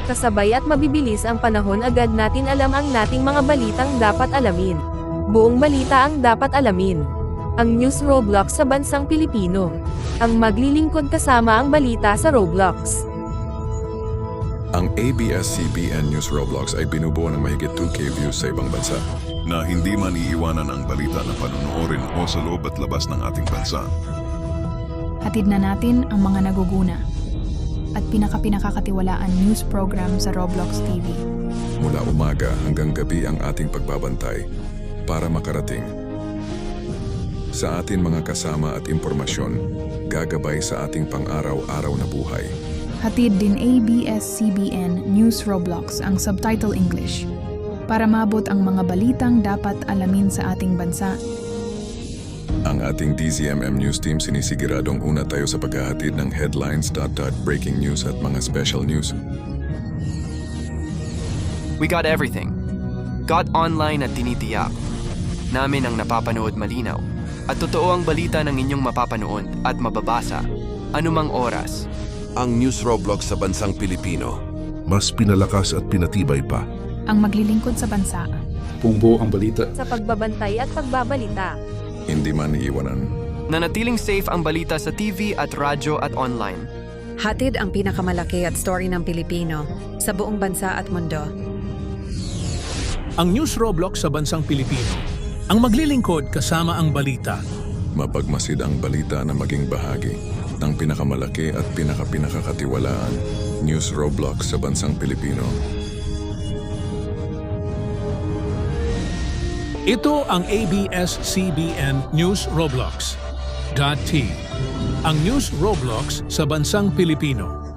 Kasabay at mabibilis ang panahon, agad natin alam ang nating mga balitang dapat alamin. Buong balita ang dapat alamin. Ang News Roblox sa bansang Pilipino. Ang maglilingkod kasama ang balita sa Roblox. Ang ABS-CBN News Roblox ay binubuo ng mahigit 2K views sa ibang bansa na hindi man iiwanan ang balita na panonoorin o sa loob at labas ng ating bansa. Hatid na natin ang mga naguguna at pinakakatiwalaan news program sa Roblox TV. Mula umaga hanggang gabi ang ating pagbabantay para makarating sa atin mga kasama at impormasyon, gagabay sa ating pang-araw-araw na buhay. Hatid din ABS-CBN News Roblox ang subtitle English para maabot ang mga balitang dapat alamin sa ating bansa. Ang ating DZMM News Team sinisiguradong una tayo sa paghahatid ng headlines, breaking news at mga special news. We got everything. Got online at tinitiyak. Namin ang napapanood malinaw. At totoo ang balita ng inyong mapapanood at mababasa anumang oras. Ang News Roblox sa bansang Pilipino. Mas pinalakas at pinatibay pa. Ang maglilingkod sa bansa. Buong ang balita. Sa pagbabantay at pagbabalita. Hindi man iiwanan. Nanatiling safe ang balita sa TV at radyo at online. Hatid ang pinakamalaki at story ng Pilipino sa buong bansa at mundo. Ang News Roblox sa bansang Pilipino. Ang maglilingkod kasama ang balita. Mapagmasid ang balita na maging bahagi ng pinakamalaki at pinakakatiwalaan News Roblox sa bansang Pilipino. Ito ang ABS-CBN News Roblox. .T. Ang News Roblox sa bansang Pilipino.